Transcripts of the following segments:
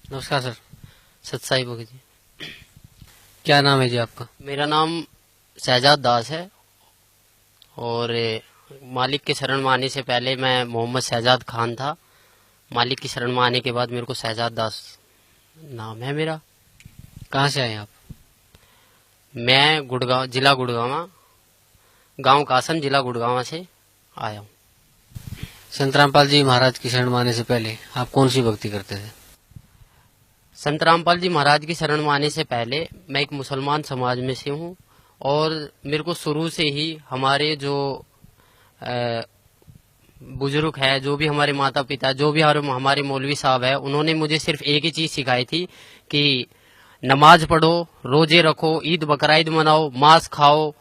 नमस्कार सर। सतसाई बोगे जी। क्या नाम है जी आपका? मेरा नाम शहजाद दास है और मालिक के शरण में आने से पहले मैं मोहम्मद शहजाद खान था। मालिक की शरण में आने के बाद मेरे को शहजाद दास नाम है मेरा। कहाँ से आए आप? मैं गुड़गांव, जिला गुड़गांव, गांव कासन, जिला गुड़गांव से आया हूँ। संत रामपाल जी महाराज की शरण में आने से पहले आप कौन सी भक्ति करते थे? संत रामपाल जी महाराज की शरण में आने से पहले मैं एक मुसलमान समाज में से हूँ और मेरे को शुरू से ही हमारे जो बुजुर्ग है, जो भी हमारे माता पिता, जो भी हमारे मौलवी साहब है, उन्होंने मुझे सिर्फ एक ही चीज सिखाई थी कि नमाज पढ़ो, रोजे रखो, ईद बकरा ईद मनाओ, मांस खाओ,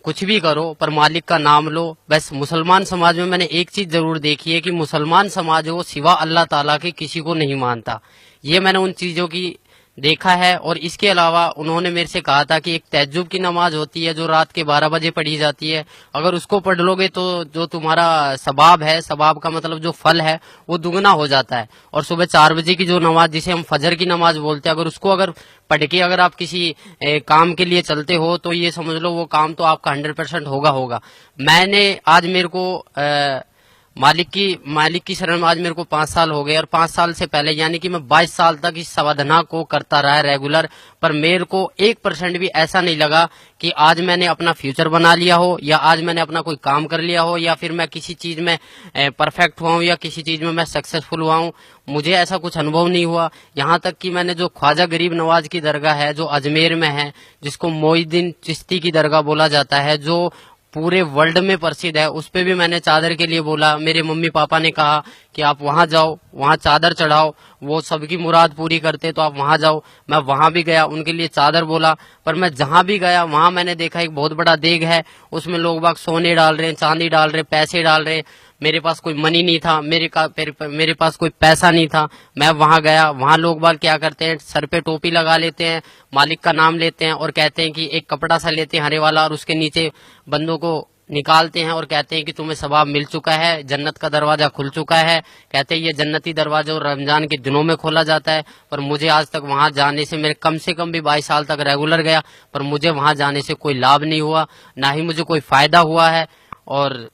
कुछ भी करो पर मालिक का नाम लो। बस मुसलमान समाज में मैंने एक चीज जरूर देखी है कि मुसलमान समाज वो सिवा अल्लाह ताला के किसी को नहीं मानता। ये मैंने उन चीजों की देखा है। और इसके अलावा उन्होंने मेरे से कहा था कि एक तहज्जुद की नमाज होती है जो रात के 12 बजे पढ़ी जाती है, अगर उसको पढ़ लोगे तो जो तुम्हारा सबाब है, सबाब का मतलब जो फल है वो दुगना हो जाता है। और सुबह 4 बजे की जो नमाज जिसे हम फजर की नमाज बोलते हैं, अगर उसको अगर पढ़ के अगर आप किसी काम के लिए चलते हो तो ये समझ लो वो काम तो आपका 100% होगा। मैंने आज मेरे को मालिक की शरण में आज मेरे को 5 साल हो गए और 5 साल से पहले यानी कि मैं 22 साल तक इस साधना को करता रहा रेगुलर। पर मेरे को 1% भी ऐसा नहीं लगा कि आज मैंने अपना फ्यूचर बना लिया हो या आज मैंने अपना कोई काम कर लिया हो या फिर मैं किसी चीज में परफेक्ट हुआ हूँ या किसी चीज में मैं सक्सेसफुल हुआ हूँ। मुझे ऐसा कुछ अनुभव नहीं हुआ। यहाँ तक कि मैंने जो ख्वाजा गरीब नवाज की दरगाह है जो अजमेर में है, जिसको मोइनुद्दीन चिश्ती की दरगाह बोला जाता है, जो पूरे वर्ल्ड में प्रसिद्ध है, उस पे भी मैंने चादर के लिए बोला। मेरे मम्मी पापा ने कहा कि आप वहां जाओ, वहां चादर चढ़ाओ, वो सबकी मुराद पूरी करते, तो आप वहां जाओ। मैं वहां भी गया, उनके लिए चादर बोला। पर मैं जहां भी गया वहां मैंने देखा एक बहुत बड़ा देग है, उसमें लोग बाग सोने डाल रहे हैं, चांदी डाल रहे हैं, पैसे डाल रहे हैं। मेरे पास कोई मनी नहीं था, मेरे पास कोई पैसा नहीं था। मैं वहां गया, वहां लोग बाग क्या करते हैं, सर पे टोपी लगा लेते हैं, मालिक का नाम लेते हैं और कहते हैं कि एक कपड़ा सा लेते हैं हरे वाला और उसके नीचे बंदों को निकालते हैं और कहते हैं कि तुम्हें सवाब मिल चुका है, जन्नत का दरवाजा खुल चुका है। कहते हैं ये जन्नती दरवाजा रमजान के दिनों में खोला जाता है। पर मुझे आज तक वहां जाने से, मेरे कम से कम भी 22 साल तक रेगुलर गया, पर मुझे वहां जाने से कोई लाभ नहीं हुआ, ना ही मुझे कोई फायदा हुआ है। और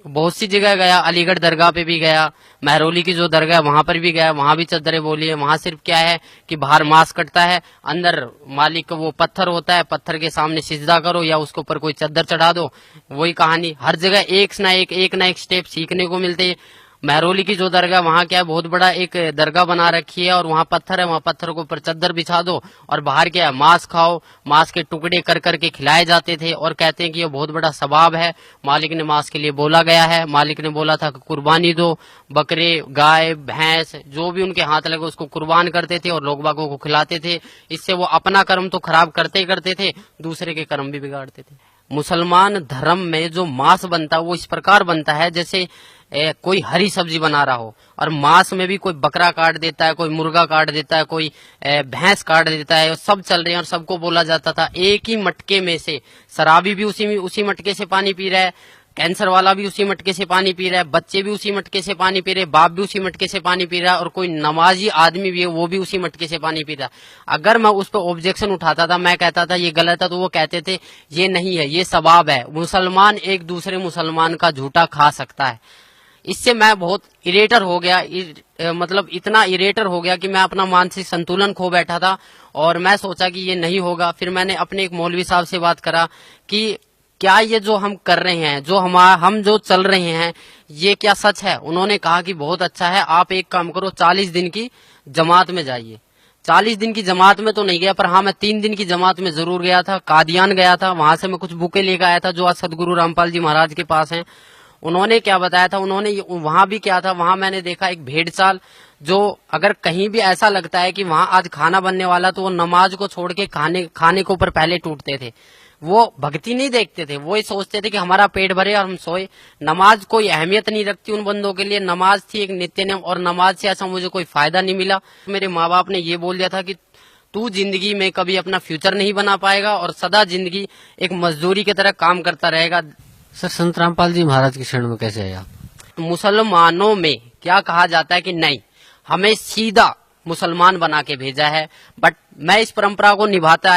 बहुत सी जगह गया, अलीगढ़ दरगाह पे भी गया, महरौली की जो दरगाह है वहां पर भी गया, वहां भी चद्दरें बोली है। वहां सिर्फ क्या है कि बाहर मांस कटता है, अंदर मालिक का वो पत्थर होता है, पत्थर के सामने सिजदा करो या उसके ऊपर कोई चद्दर चढ़ा दो, वही कहानी। हर जगह एक ना एक स्टेप सीखने को मिलते हैं। महरौली की जो दरगाह वहां क्या है, बहुत बड़ा एक दरगाह बना रखी है और वहां पत्थर है, वहां पत्थर के ऊपर चद्दर बिछा दो और बाहर क्या है मांस खाओ, मांस के टुकड़े कर करके खिलाए जाते थे और कहते हैं कि ये बहुत बड़ा सवाब है। मालिक ने मांस के लिए बोला गया है, मालिक ने बोला था कि कुर्बानी दो, बकरे, गाय, भैंस जो भी उनके हाथ लगे उसको कुर्बान करते थे और लोग बागों को खिलाते थे। इससे वो अपना कर्म तो खराब करते ही करते थे, दूसरे के कर्म भी बिगाड़ते थे। मुसलमान धर्म में जो मांस बनता है वो इस प्रकार बनता है जैसे कोई हरी सब्जी बना रहा हो, और मांस में भी कोई बकरा काट देता है, कोई मुर्गा काट देता है, कोई भैंस काट देता है, सब चल रहे हैं। और सबको बोला जाता था एक ही मटके में से, शराबी भी उसी मटके से पानी पी रहा है, कैंसर वाला भी उसी मटके से पानी पी रहा है, बच्चे भी उसी मटके से पानी पी रहे, बाप भी उसी मटके से पानी पी रहा है और कोई नमाजी आदमी भी है वो भी उसी मटके से पानी पी रहा है। अगर मैं उस पर ऑब्जेक्शन उठाता था, मैं कहता था ये गलत है, तो वो कहते थे ये नहीं है, ये सवाब है, मुसलमान एक दूसरे मुसलमान का झूठा खा सकता है। इससे मैं बहुत इरेटर हो गया, मतलब इतना इरेटर हो गया कि मैं अपना मानसिक संतुलन खो बैठा था और मैं सोचा कि ये नहीं होगा। फिर मैंने अपने एक मौलवी साहब से बात करा कि क्या ये जो हम कर रहे हैं, जो हम जो चल रहे हैं, ये क्या सच है? उन्होंने कहा कि बहुत अच्छा है, आप एक काम करो, 40 दिन की जमात में जाइए। 40 दिन की जमात में तो नहीं गया, पर हाँ मैं 3 दिन की जमात में जरूर गया था। कादियान गया था, वहां से मैं कुछ बुकें लेकर आया था जो आज सदगुरु रामपाल जी महाराज के पास हैं। उन्होंने क्या बताया था, उन्होंने वहां भी क्या था, वहां मैंने देखा एक भेड़ चाल, जो अगर कहीं भी ऐसा लगता है कि वहां आज खाना बनने वाला, तो वो नमाज को छोड़ के खाने के ऊपर पहले टूटते थे। वो भक्ति नहीं देखते थे, वो ये सोचते थे कि हमारा पेट भरे और हम सोए। नमाज कोई अहमियत नहीं रखती उन बंदों के लिए, नमाज थी एक नित्य नियम और नमाज से ऐसा मुझे कोई फायदा नहीं मिला। मेरे माँ बाप ने ये बोल दिया था कि तू जिंदगी में कभी अपना फ्यूचर नहीं बना पाएगा और सदा जिंदगी एक मजदूरी की तरह काम करता रहेगा। सर संत रामपाल जी महाराज की शरण में कैसे आए आप? मुसलमानों में क्या कहा जाता है कि नहीं, हमें सीधा मुसलमान बना के भेजा है। बट मैं इस परंपरा को निभाता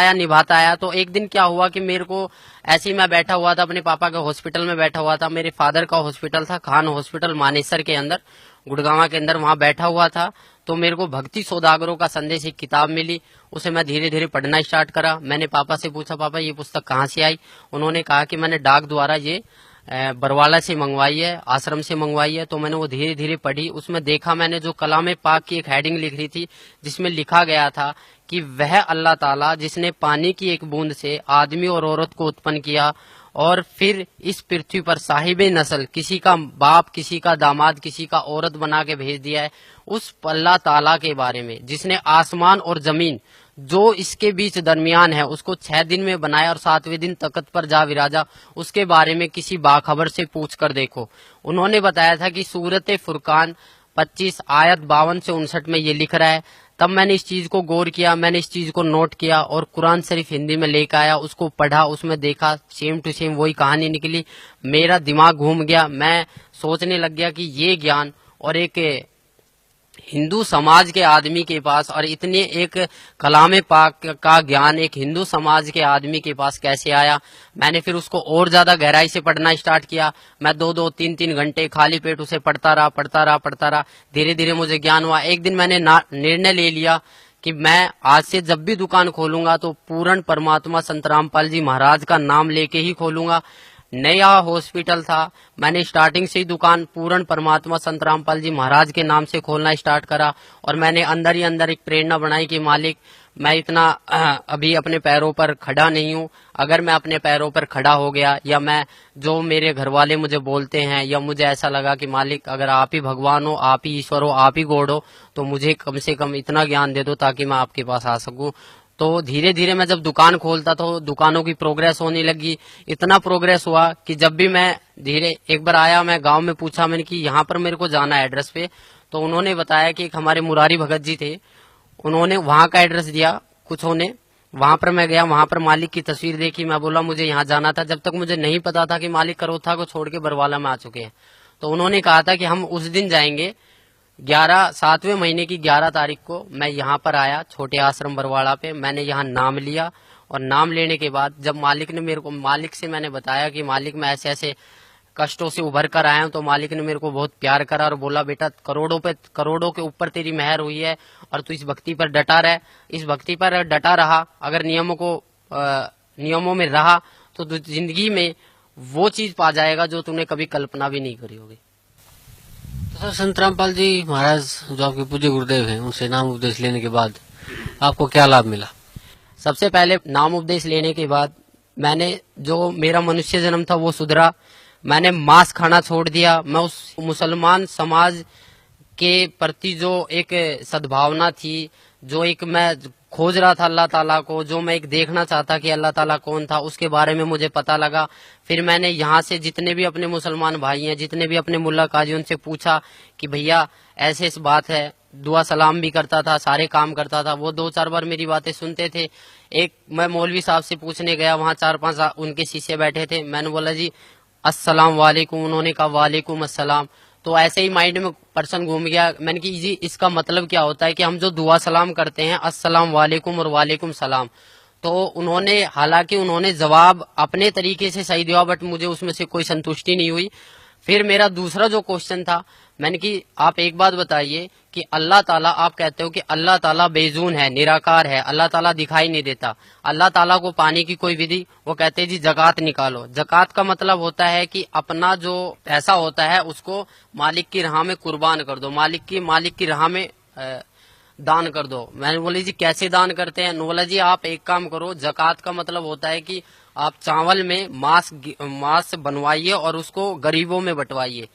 आया। तो एक दिन क्या हुआ कि मेरे को ऐसे ही मैं बैठा हुआ था, अपने पापा के हॉस्पिटल में बैठा हुआ था। मेरे फादर का हॉस्पिटल था खान हॉस्पिटल मानेसर के अंदर, गुड़गांव के अंदर, वहां बैठा हुआ था। तो मेरे को भक्ति सौदागरों का संदेश एक किताब मिली, उसे मैं धीरे धीरे पढ़ना स्टार्ट करा। मैंने पापा से पूछा, पापा ये पुस्तक कहाँ से आई? उन्होंने कहा कि मैंने डाक द्वारा ये बरवाला से मंगवाई है, आश्रम से मंगवाई है। तो मैंने वो धीरे धीरे पढ़ी। उसमें देखा मैंने जो कलाम पाक की एक हेडिंग लिख रही थी, जिसमें लिखा गया था कि वह अल्लाह ताला जिसने पानी की एक बूंद से आदमी और औरत को उत्पन्न किया और फिर इस पृथ्वी पर साहिबे नस्ल, किसी का बाप, किसी का दामाद, किसी का औरत बना के भेज दिया है, उस अल्लाह ताला के बारे में जिसने आसमान और जमीन जो इसके बीच दरमियान है उसको 6 दिन में बनाया और 7वें दिन तख्त पर जा विराजा, उसके बारे में किसी बाखबर से पूछ कर देखो। उन्होंने बताया था कि सूरत फुरकान 25 आयत 52 से 59 में ये लिख रहा है। तब मैंने इस चीज को गौर किया, मैंने इस चीज को नोट किया और कुरान शरीफ हिंदी में लेकर आया, उसको पढ़ा, उसमें देखा, सेम टू सेम वही कहानी निकली। मेरा दिमाग घूम गया। मैं सोचने लग गया कि ये ज्ञान और एक हिंदू समाज के आदमी के पास और इतने एक कलाम पाक का ज्ञान एक हिंदू समाज के आदमी के पास कैसे आया। मैंने फिर उसको और ज्यादा गहराई से पढ़ना स्टार्ट किया। मैं 2-2, 3-3 घंटे खाली पेट उसे पढ़ता रहा। धीरे धीरे मुझे ज्ञान हुआ। एक दिन मैंने निर्णय ले लिया कि मैं आज से जब भी दुकान खोलूंगा तो पूर्ण परमात्मा संत रामपाल जी महाराज का नाम लेके ही खोलूंगा। नया हॉस्पिटल था, मैंने स्टार्टिंग से ही दुकान पूर्ण परमात्मा संत रामपाल जी महाराज के नाम से खोलना स्टार्ट करा। और मैंने अंदर ही अंदर एक प्रेरणा बनाई कि मालिक मैं इतना अभी अपने पैरों पर खड़ा नहीं हूँ। अगर मैं अपने पैरों पर खड़ा हो गया या मैं जो मेरे घर वाले मुझे बोलते हैं या मुझे ऐसा लगा कि मालिक अगर आप ही भगवान हो, आप ही ईश्वर हो, आप ही गॉड हो, तो मुझे कम से कम इतना ज्ञान दे दो ताकि मैं आपके पास आ सकूं। तो धीरे धीरे मैं जब दुकान खोलता तो दुकानों की प्रोग्रेस होने लगी। इतना प्रोग्रेस हुआ कि जब भी मैं धीरे एक बार आया, मैं गांव में पूछा मैंने कि यहाँ पर मेरे को जाना है एड्रेस पे। तो उन्होंने बताया कि एक हमारे मुरारी भगत जी थे, उन्होंने वहां का एड्रेस दिया कुछ होने। वहां पर मैं गया, वहां पर मालिक की तस्वीर देखी। मैं बोला मुझे यहाँ जाना था। जब तक मुझे नहीं पता था कि मालिक करोथा को छोड़ के बरवाला में आ चुके हैं। तो उन्होंने कहा था कि हम उस दिन जाएंगे 7वें महीने की 11 तारीख को। मैं यहाँ पर आया छोटे आश्रम बरवाड़ा पे। मैंने यहाँ नाम लिया और नाम लेने के बाद जब मालिक से मैंने बताया कि मालिक मैं ऐसे ऐसे कष्टों से उभर कर आया हूँ, तो मालिक ने मेरे को बहुत प्यार करा और बोला बेटा करोड़ों के ऊपर तेरी मेहर हुई है और तू इस भक्ति पर डटा रह। इस भक्ति पर डटा रहा, अगर नियमों में रहा तो तू जिंदगी में वो चीज पा जाएगा जो तूने कभी कल्पना भी नहीं करी होगी। तो सर, संत रामपाल जी महाराज जो आपके पूज्य गुरुदेव हैं, उनसे नाम उपदेश लेने के बाद आपको क्या लाभ मिला? सबसे पहले नाम उपदेश लेने के बाद मैंने जो मेरा मनुष्य जन्म था वो सुधरा। मैंने मांस खाना छोड़ दिया। मैं उस मुसलमान समाज के प्रति जो एक सद्भावना थी, जो एक मैं खोज रहा था अल्लाह ताला को, जो मैं एक देखना चाहता कि अल्लाह ताला कौन था, उसके बारे में मुझे पता लगा। फिर मैंने यहाँ से जितने भी अपने मुसलमान भाई हैं, जितने भी अपने मुल्ला काजी, उनसे पूछा कि भैया ऐसे इस बात है। दुआ सलाम भी करता था, सारे काम करता था। वो 2-4 बार मेरी बातें सुनते थे। एक मैं मौलवी साहब से पूछने गया, वहाँ 4-5 उनके शिष्य बैठे थे। मैंने बोला जी अस्सलाम वालेकुम, उन्होंने कहा वालेकुम अस्सलाम। तो ऐसे ही माइंड में पर्सन घूम गया। मैंने कि जी इसका मतलब क्या होता है कि हम जो दुआ सलाम करते हैं अस्सलाम वालेकुम और वालेकुम सलाम। तो हालांकि उन्होंने जवाब अपने तरीके से सही दिया, बट मुझे उसमें से कोई संतुष्टि नहीं हुई। फिर मेरा दूसरा जो क्वेश्चन था, मैंने कि आप एक बात बताइए कि अल्लाह ताला, आप कहते हो कि अल्लाह ताला बेजून है, निराकार है, अल्लाह ताला दिखाई नहीं देता। अल्लाह ताला को पाने की कोई विधि? वो कहते हैं जी जकात निकालो। जकात का मतलब होता है कि अपना जो पैसा होता है उसको मालिक की राह में कुर्बान कर दो, मालिक की राह में दान कर दो। मैंने बोली जी कैसे दान करते हैं? बोला जी आप एक काम करो, जकात का मतलब होता है कि आप चावल में मांस बनवाइए और उसको गरीबों में बंटवाइए।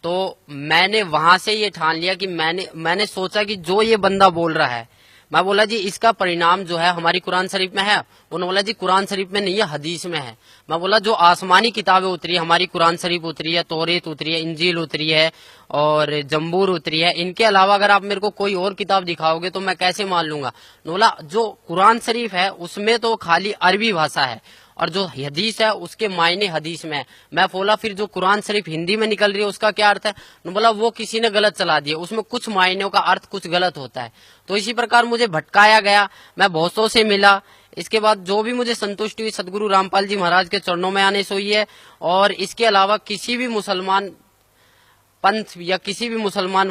तो मैंने वहां से ये ठान लिया कि मैंने सोचा कि जो ये बंदा बोल रहा है, मैं बोला जी इसका परिणाम जो है हमारी कुरान शरीफ में है। उन्होंने बोला जी कुरान शरीफ में नहीं है, हदीस में है। मैं बोला जो आसमानी किताबें उतरी, हमारी कुरान शरीफ उतरी है, तौरेत उतरी है, इंजील उतरी है और जम्बूर उतरी है, इनके अलावा अगर आप मेरे को कोई और किताब दिखाओगे तो मैं कैसे मान लूंगा? बोला जो कुरान शरीफ है उसमें तो खाली अरबी भाषा है और जो हदीस है उसके मायने हदीस में है। मैं बोला फिर जो कुरान शरीफ हिंदी में निकल रही है उसका क्या अर्थ है? बोला वो किसी ने गलत चला दिया, उसमें कुछ मायनों का अर्थ कुछ गलत होता है। तो इसी प्रकार मुझे भटकाया गया, मैं बहुतों से मिला। इसके बाद जो भी मुझे संतुष्टि हुई सदगुरु रामपाल जी महाराज के चरणों में आने से हुई है। और इसके अलावा किसी भी मुसलमान पंथ या किसी भी मुसलमान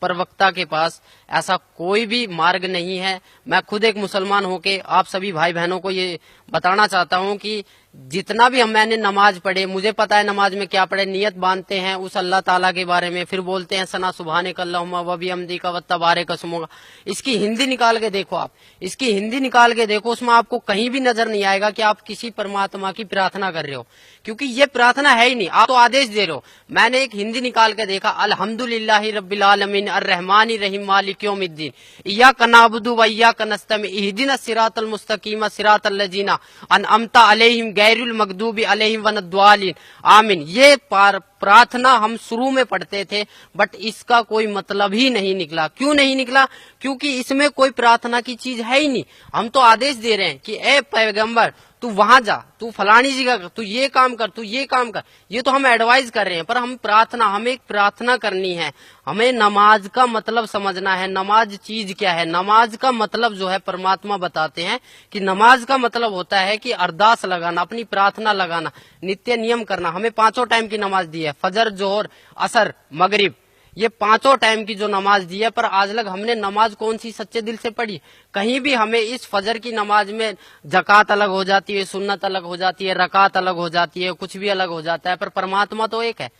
प्रवक्ता के पास ऐसा कोई भी मार्ग नहीं है। मैं खुद एक मुसलमान होके आप सभी भाई बहनों को ये बताना चाहता हूँ कि जितना भी मैंने नमाज पढ़े, मुझे पता है नमाज में क्या पढ़े, नियत बांधते हैं उस अल्लाह ताला के बारे में, फिर बोलते हैं सना सुबहानक अल्लाहुम्मा व बिहम्दिका व तबारक अस्मुका। इसकी हिंदी निकाल के देखो, आप इसकी हिंदी निकाल के देखो, उसमें आपको कहीं भी नजर नहीं आएगा कि आप किसी परमात्मा की प्रार्थना कर रहे हो, क्योंकि ये प्रार्थना है ही नहीं, आप तो आदेश दे रहे हो। मैंने एक हिंदी निकाल के देखा, अल्हम्दुलिल्लाहि रब्बिल आलमीन अर्रहमानिर रहीम मालिक यौमिद्दीन इय्याका नअबुदु व इय्याका नस्तईन इहदिनस सिरातल मुस्तकीम सिरातल लजीना अनअमता अलैहिम गैरुल मगदूबी अलैहिम वनद्वालिन आमीन। ये प्रार्थना हम शुरू में पढ़ते थे, बट इसका कोई मतलब ही नहीं निकला। क्यों नहीं निकला? क्योंकि इसमें कोई प्रार्थना की चीज है ही नहीं। हम तो आदेश दे रहे हैं कि ए पैगंबर तू वहां जा, तू फलानी जगह कर, तू ये काम कर, तू ये काम कर, ये तो हम एडवाइस कर रहे हैं। पर हम प्रार्थना, हमें एक प्रार्थना करनी है, हमें नमाज का मतलब समझना है। नमाज चीज क्या है? नमाज का मतलब जो है परमात्मा बताते हैं कि नमाज का मतलब होता है कि अरदास लगाना, अपनी प्रार्थना लगाना, नित्य नियम करना। हमें 5 टाइम की नमाज दी है, फजर, जोहर, असर, मगरिब, ये 5 टाइम की जो नमाज दी है। पर आज लग हमने नमाज कौन सी सच्चे दिल से पढ़ी? कहीं भी हमें इस फजर की नमाज में जकात अलग हो जाती है, सुन्नत अलग हो जाती है, रकात अलग हो जाती है, कुछ भी अलग हो जाता है, पर परमात्मा तो एक है।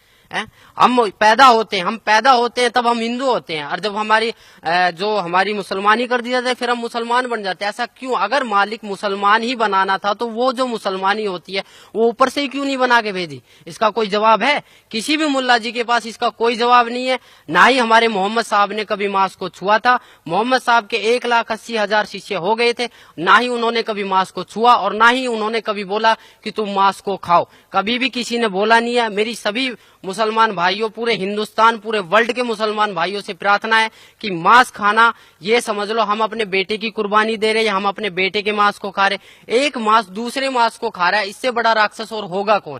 हम पैदा होते हैं तब हम हिंदू होते हैं, और जब हमारी मुसलमानी कर दी जाती है फिर हम मुसलमान बन जाते हैं। ऐसा क्यों? अगर मालिक मुसलमान ही बनाना था तो वो जो मुसलमानी होती है वो ऊपर से ही क्यों नहीं बना के भेजी? इसका कोई जवाब है? किसी भी मुल्ला जी के पास इसका कोई जवाब नहीं है। ना ही हमारे मोहम्मद साहब ने कभी मांस को छुआ था। मोहम्मद साहब के 1,80,000 शिष्य हो गए थे, ना ही उन्होंने कभी मांस को छुआ और ना ही उन्होंने कभी बोला कि तुम मांस को खाओ। कभी भी किसी ने बोला नहीं है। मेरी सभी मुसलमान भाइयों, पूरे हिंदुस्तान, पूरे वर्ल्ड के मुसलमान भाइयों से प्रार्थना है कि मांस खाना, ये समझ लो हम अपने बेटे की कुर्बानी दे रहे हैं, हम अपने बेटे के मांस को खा रहे। एक मांस दूसरे मांस को खा रहा है, इससे बड़ा राक्षस और होगा कौन?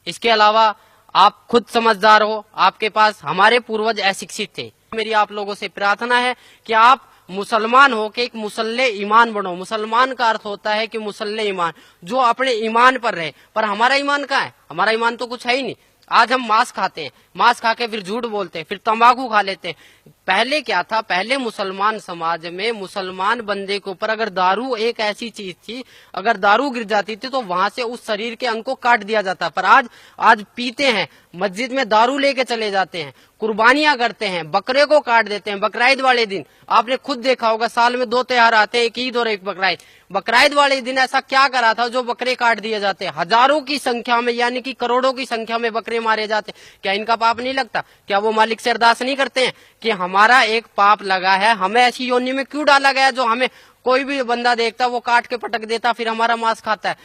इसके अलावा आप खुद समझदार हो, आपके पास हमारे पूर्वज अशिक्षित थे। मेरी आप लोगों से प्रार्थना है कि आप मुसलमान हो के एक मुसल्ले ईमान बनो। मुसलमान का अर्थ होता है कि मुसल्ले ईमान, जो अपने ईमान पर रहे। पर हमारा ईमान कहाँ है? हमारा ईमान तो कुछ है ही नहीं। आज हम मांस खाते हैं, मांस खा के फिर झूठ बोलते हैं, फिर तंबाकू खा लेते हैं। पहले क्या था? पहले मुसलमान समाज में मुसलमान बंदे के ऊपर अगर दारू एक ऐसी चीज थी, अगर दारू गिर जाती थी तो वहां से उस शरीर के अंग को काट दिया जाता। पर आज पीते हैं, मस्जिद में दारू लेके चले जाते हैं, कुर्बानियां करते हैं, बकरे को काट देते हैं। बकराईद वाले दिन आपने खुद देखा होगा, साल में 2 त्योहार आते हैं, एक ईद और एक बकराईद। बकराईद वाले दिन ऐसा क्या करा था जो बकरे काट दिए जाते हैं? हजारों की संख्या में, यानी कि करोड़ों की संख्या में बकरे मारे जाते। क्या इनका पाप नहीं लगता? क्या वो मालिक से अरदास नहीं करते हैं कि हमारा एक पाप लगा है, हमें ऐसी योनि में क्यों डाला गया जो हमें कोई भी बंदा देखता वो काट के पटक देता, फिर हमारा मांस खाता है?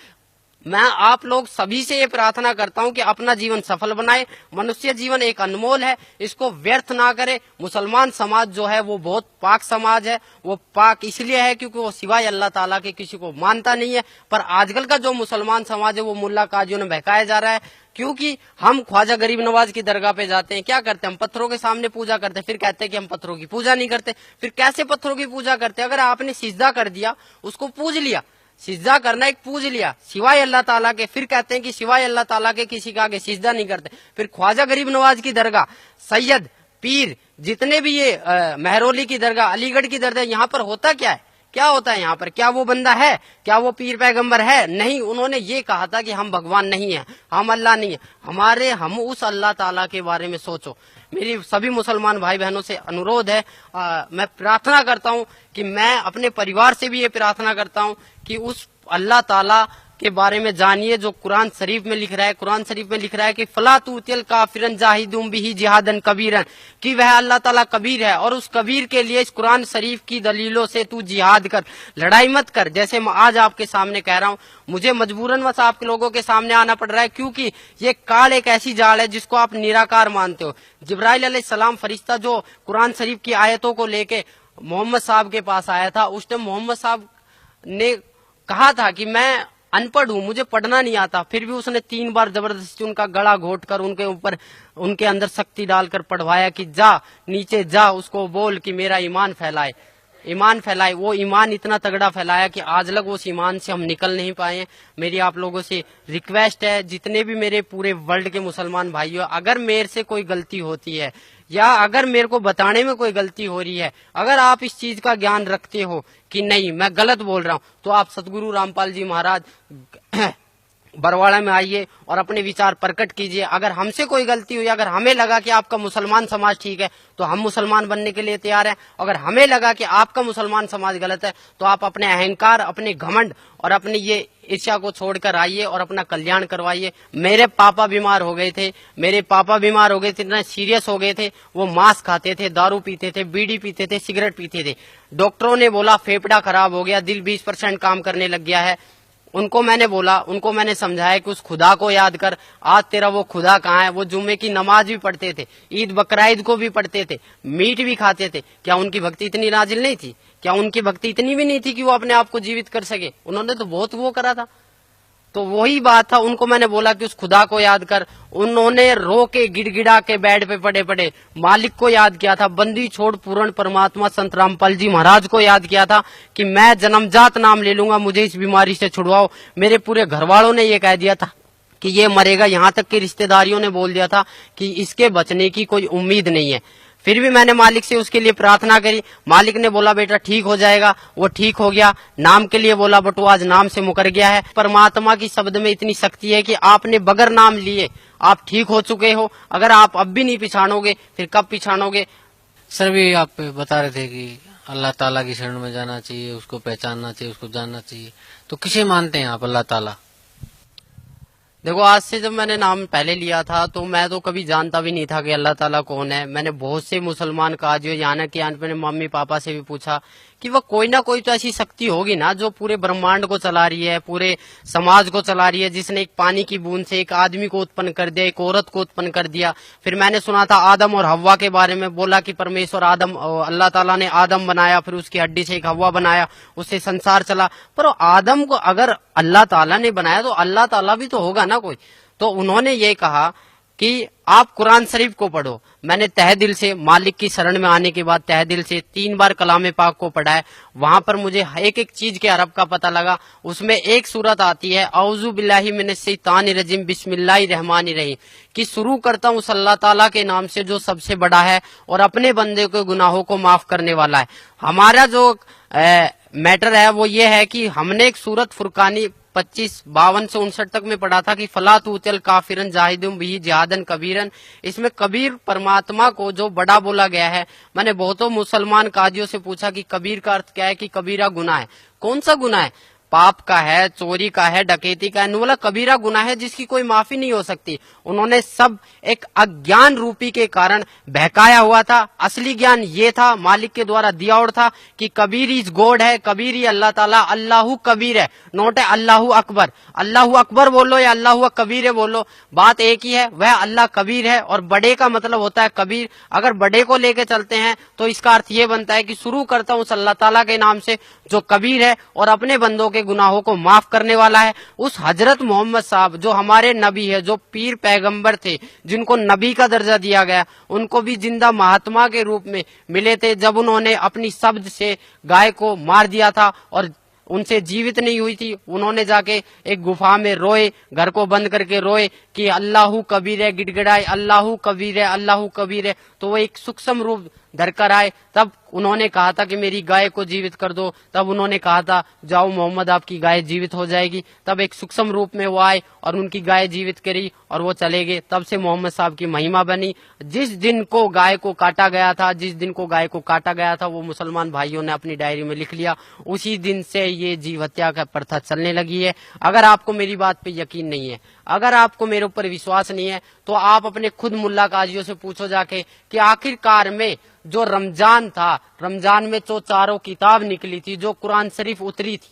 मैं आप लोग सभी से ये प्रार्थना करता हूं कि अपना जीवन सफल बनाए। मनुष्य जीवन एक अनमोल है, इसको व्यर्थ ना करे। मुसलमान समाज जो है वो बहुत पाक समाज है। वो पाक इसलिए है क्योंकि वो सिवाय अल्लाह ताला के किसी को मानता नहीं है। पर आजकल का जो मुसलमान समाज है वो मुल्ला काजियों ने बहकाया जा रहा है, क्योंकि हम ख्वाजा गरीब नवाज की दरगाह पे जाते हैं, क्या करते हैं? हम पत्थरों के सामने पूजा करते हैं, फिर कहते हैं कि हम पत्थरों की पूजा नहीं करते। फिर कैसे पत्थरों की पूजा करते हैं? अगर आपने सिजदा कर दिया, उसको पूज लिया, सिजदा करना एक पूज लिया सिवाय अल्लाह ताला के, फिर कहते हैं कि सिवाय अल्लाह ताला के किसी का आगे सिजदा नहीं करते। फिर ख्वाजा गरीब नवाज की दरगाह, सैयद, पीर, जितने भी ये महरौली की दरगाह, अलीगढ़ की दरगाह, यहाँ पर होता क्या है? क्या होता है यहाँ पर? क्या वो बंदा है? क्या वो पीर पैगंबर है? नहीं। उन्होंने ये कहा था कि हम भगवान नहीं है, हम अल्लाह नहीं है। हम उस अल्लाह ताला के बारे में सोचो। मेरी सभी मुसलमान भाई बहनों से अनुरोध है, मैं प्रार्थना करता हूँ कि मैं अपने परिवार से भी ये प्रार्थना करता हूँ कि उस अल्लाह ताला के बारे में जानिए जो कुरान शरीफ में लिख रहा है। कुरान शरीफ में लिख रहा है कि फला तूतिल काफिरन जाहिदुम बिही जिहादन कबीरन, कि वह अल्लाह ताला कबीर है और उस कबीर के लिए इस कुरान शरीफ की दलीलों से तू जिहाद कर, लड़ाई मत कर। जैसे मैं आज आपके सामने कह रहा हूँ, मुझे मजबूरन बस आपके लोगों के सामने आना पड़ रहा है, क्योंकि ये काल एक ऐसी जाल है जिसको आप निराकार मानते हो। जिब्राइल अलैहिस्सलाम फरिश्ता जो कुरान शरीफ की आयतों को लेके मोहम्मद साहब के पास आया था, उस टाइम मोहम्मद साहब ने कहा था कि मैं अनपढ़ हूँ, मुझे पढ़ना नहीं आता, फिर भी उसने 3 बार जबरदस्ती उनका गला घोट कर उनके ऊपर उनके अंदर शक्ति डालकर पढ़वाया कि जा नीचे जा, उसको बोल कि मेरा ईमान फैलाए, ईमान फैलाए। वो ईमान इतना तगड़ा फैलाया कि आज लग उस ईमान से हम निकल नहीं पाए हैं। मेरी आप लोगों से रिक्वेस्ट है, जितने भी मेरे पूरे वर्ल्ड के मुसलमान भाइयों, अगर मेरे से कोई गलती होती है या अगर मेरे को बताने में कोई गलती हो रही है, अगर आप इस चीज का ज्ञान रखते हो कि नहीं मैं गलत बोल रहा हूं, तो आप सतगुरु रामपाल जी महाराज बरवाड़ा में आइए और अपने विचार प्रकट कीजिए। अगर हमसे कोई गलती हुई, अगर हमें लगा कि आपका मुसलमान समाज ठीक है तो हम मुसलमान बनने के लिए तैयार हैं। अगर हमें लगा कि आपका मुसलमान समाज गलत है तो आप अपने अहंकार, अपने घमंड और अपनी ये ईर्ष्या को छोड़कर आइए और अपना कल्याण करवाइए। मेरे पापा बीमार हो गए थे, इतने सीरियस हो गए थे, वो मांस खाते थे, दारू पीते थे, बीड़ी पीते थे, सिगरेट पीते थे। डॉक्टरों ने बोला फेफड़ा खराब हो गया, दिल 20% काम करने लग गया है। उनको मैंने समझाया कि उस खुदा को याद कर, आज तेरा वो खुदा कहाँ है। वो जुम्मे की नमाज भी पढ़ते थे, ईद बकराईद को भी पढ़ते थे, मीट भी खाते थे। क्या उनकी भक्ति इतनी नाजिल नहीं थी? क्या उनकी भक्ति इतनी भी नहीं थी कि वो अपने आप को जीवित कर सके? उन्होंने तो बहुत वो करा था। तो वही बात था, उनको मैंने बोला कि उस खुदा को याद कर। उन्होंने रो के गिड़गिड़ा के बेड पे पड़े पड़े मालिक को याद किया था, बंदी छोड़ पूर्ण परमात्मा संत रामपाल जी महाराज को याद किया था कि मैं जन्मजात नाम ले लूंगा, मुझे इस बीमारी से छुड़वाओ। मेरे पूरे घर वालों ने ये कह दिया था कि ये मरेगा, यहाँ तक कि रिश्तेदारियों ने बोल दिया था कि इसके बचने की कोई उम्मीद नहीं है। फिर भी मैंने मालिक से उसके लिए प्रार्थना करी। मालिक ने बोला बेटा ठीक हो जाएगा, वो ठीक हो गया। नाम के लिए बोला बट वो आज नाम से मुकर गया है। परमात्मा की शब्द में इतनी शक्ति है कि आपने बगैर नाम लिए आप ठीक हो चुके हो। अगर आप अब भी नहीं पिछाड़ोगे फिर कब पिछाड़ोगे? सर भी आप बता रहे थे कि अल्लाह ताला की शरण में जाना चाहिए, उसको पहचानना चाहिए, उसको जानना चाहिए, तो किसे मानते हैं आप अल्लाह ताला? देखो, आज से जब मैंने नाम पहले लिया था तो मैं तो कभी जानता भी नहीं था कि अल्लाह ताला कौन है। मैंने बहुत से मुसलमान काजियों यहाँ कि मैंने मम्मी पापा से भी पूछा कि वह कोई ना कोई तो ऐसी शक्ति होगी ना जो पूरे ब्रह्मांड को चला रही है, पूरे समाज को चला रही है, जिसने एक पानी की बूंद से एक आदमी को उत्पन्न कर दिया, एक औरत को उत्पन्न कर दिया। फिर मैंने सुना था आदम और हव्वा के बारे में, बोला कि परमेश्वर अल्लाह ताला ने आदम बनाया, फिर उसकी हड्डी से एक हव्वा बनाया, उससे संसार चला। पर आदम को अगर अल्लाह ताला ने बनाया तो अल्लाह ताला भी तो होगा ना कोई। तो उन्होंने ये कहा कि आप कुरान शरीफ को पढ़ो। मैंने तहे दिल से मालिक की शरण में आने के बाद तहे दिल से 3 बार कलाम पाक को पढ़ा है। वहां पर मुझे एक एक चीज के अरब का पता लगा। उसमें एक सूरत आती है औज़ु बिल्लाहि मिनश शैतानिर रजीम बिस्मिल्लाहिर रहमानिर रहीम, कि शुरू करता हूँ उस अल्लाह ताला के नाम से जो सबसे बड़ा है और अपने बंदे के गुनाहों को माफ करने वाला है। हमारा जो मैटर है वो ये है कि हमने एक सूरत फुरकानी 25-52 से 59 तक में पढ़ा था कि फला तूतिल काफिरन जाहिदुम बिही जिहादन कबीरन। इसमें कबीर परमात्मा को जो बड़ा बोला गया है। मैंने बहुतों मुसलमान काजियों से पूछा कि कबीर का अर्थ क्या है, कि कबीरा गुनाह है। कौन सा गुनाह है? पाप का है, चोरी का है, डकैती का है। बोला कबीरा गुनाह है जिसकी कोई माफी नहीं हो सकती। उन्होंने सब एक अज्ञान रूपी के कारण बहकाया हुआ था। असली ज्ञान ये था, मालिक के द्वारा दिया और था कि कबीर इज गॉड है, कबीर ही अल्लाह ताला, अल्लाहू कबीर है, नोट है अल्लाहू अकबर। अल्लाहू अकबर बोलो या अल्लाहू कबीर है बोलो, बात एक ही है, वह अल्लाह कबीर है। और बड़े का मतलब होता है कबीर। अगर बड़े को लेके चलते हैं तो इसका अर्थ ये बनता है कि शुरू करता हूँ उस अल्लाह ताला के नाम से जो कबीर है और अपने बंदों के गुनाहों को माफ करने वाला है। उस हजरत मोहम्मद साहब जो हमारे नबी है, जो पीर पैगंबर थे, जिनको नबी का दर्जा दिया गया, उनको भी जिंदा महात्मा के रूप में मिले थे जब उन्होंने अपनी शब्द से गाय को मार दिया था और उनसे जीवित नहीं हुई थी। उन्होंने जाके एक गुफा में रोए, घर को बंद करके रोए कि अल्लाहू कबीर है, गिड़गिड़ाए अल्लाहू कबीर है, अल्लाहू कबीर है। तो वो एक सूक्ष्म रूप धरकर आए। तब उन्होंने कहा था कि मेरी गाय को जीवित कर दो। तब उन्होंने कहा था जाओ मोहम्मद आपकी गाय जीवित हो जाएगी। तब एक सूक्ष्म रूप में वो आए और उनकी गाय जीवित करी और वो चले गए। तब से मोहम्मद साहब की महिमा बनी। जिस दिन को गाय को काटा गया था, वो मुसलमान भाइयों ने अपनी डायरी में लिख लिया। उसी दिन से ये जीव हत्या का प्रथा चलने लगी है। अगर आपको मेरी बात पे यकीन नहीं है, अगर आपको मेरे ऊपर विश्वास नहीं है, तो आप अपने खुद मुल्ला काजियों से पूछो जाके कि आखिरकार में जो रमजान था, रमजान में जो 4 किताब निकली थी, जो कुरान शरीफ उतरी थी,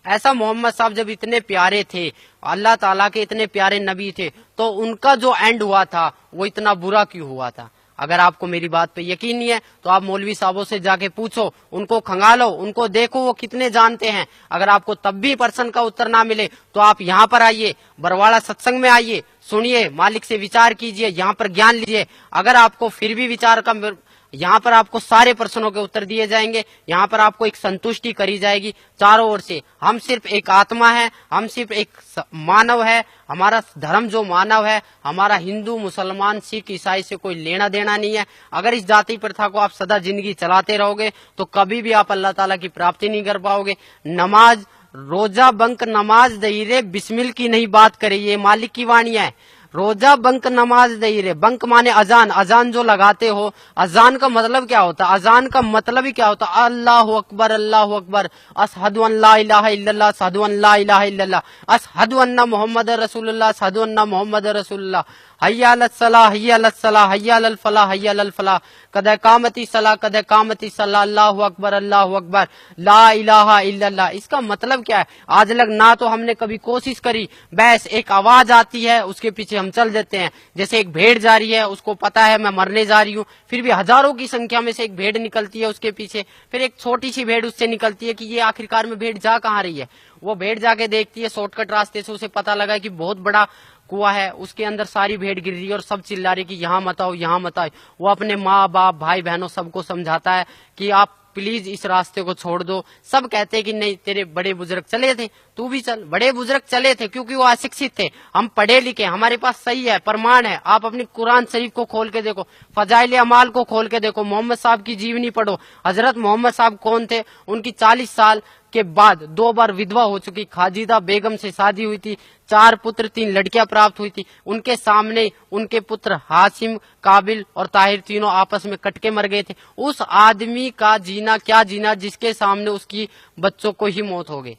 ऐसा मोहम्मद साहब जब इतने प्यारे थे, अल्लाह ताला के इतने प्यारे नबी थे, तो उनका जो एंड हुआ था वो इतना बुरा क्यों हुआ था? अगर आपको मेरी बात पे यकीन नहीं है तो आप मौलवी साहबों से जाके पूछो, उनको खंगालो, उनको देखो वो कितने जानते हैं। अगर आपको तब भी प्रश्न का उत्तर ना मिले तो आप यहाँ पर आइए, बरवाड़ा सत्संग में आइए, सुनिए, मालिक से विचार कीजिए, यहाँ पर ज्ञान लीजिए। अगर आपको फिर भी विचार का, यहाँ पर आपको सारे प्रश्नों के उत्तर दिए जाएंगे, यहाँ पर आपको एक संतुष्टि करी जाएगी चारों ओर से। हम सिर्फ एक आत्मा है, हम सिर्फ एक मानव है, हमारा धर्म जो मानव है, हमारा हिंदू मुसलमान सिख ईसाई से कोई लेना देना नहीं है। अगर इस जाति प्रथा को आप सदा जिंदगी चलाते रहोगे तो कभी भी आप अल्लाह ताला की प्राप्ति नहीं कर पाओगे। नमाज, रोजा बंक नमाज दईरे, बिस्मिल की नहीं बात करे, ये मालिक की वाणी है। रोजा बंक नमाज दईरे, बंक माने अजान, अजान जो लगाते हो, अजान का मतलब क्या होता है? अजान का मतलब ही क्या होता है? अल्लाहु अकबर, अल्लाहु अकबर, अशहदु अन ला इलाहा इल्लल्लाह, अशहदु अन ला इलाहा इल्लल्लाह, अशहदु अन्ना मोहम्मद रसूलुल्लाह, अशहदु अन्ना मोहम्मद रसूलुल्लाह, हय्या अलस सलाह, हय्या अलस सलाह, हय्या अलल फलाह, हय्या अलल फलाह, कद कामती सलाह, कद कामती सलाह, अल्लाहु अकबर, अल्लाहु अकबर, ला इलाहा इल्लल्लाह। इसका मतलब क्या है? आज लग ना तो हमने कभी कोशिश करी, बस एक आवाज आती है उसके पीछे हम चल देते हैं। जैसे एक भेड़ जा रही है, उसको पता है मैं मरने जा रही हूँ, फिर भी हजारों की संख्या में से एक भेड़ निकलती है उसके पीछे, फिर एक छोटी सी भेड़ उससे निकलती है कि ये आखिरकार में भेड़ जा कहाँ रही है। वो भेड़ जाके देखती है शॉर्टकट रास्ते से, उसे पता लगा कि बहुत बड़ा कुआं है, उसके अंदर सारी भेड़ गिर रही है और सब चिल्ला रही कि यहाँ मत आओ, यहाँ मत आओ। वो अपने माँ बाप भाई बहनों सबको समझाता है कि आप प्लीज इस रास्ते को छोड़ दो। सब कहते हैं कि नहीं, तेरे बड़े बुजुर्ग चले थे, तू भी चल। बड़े बुजुर्ग चले थे क्योंकि वो अशिक्षित थे, हम पढ़े लिखे, हमारे पास सही है, प्रमाण है। आप अपनी कुरान शरीफ को खोल के देखो, फजाइल अमाल को खोल के देखो, मोहम्मद साहब की जीवनी पढ़ो। हजरत मोहम्मद साहब कौन थे? उनकी 40 साल के बाद 2 बार विधवा हो चुकी खाजिदा बेगम से शादी हुई थी, 4 पुत्र 3 लड़कियां प्राप्त हुई थी। उनके सामने उनके पुत्र हाशिम, काबिल और ताहिर तीनों आपस में कट के मर गए थे। उस आदमी का जीना क्या जीना जिसके सामने उसकी बच्चों को ही मौत हो गई।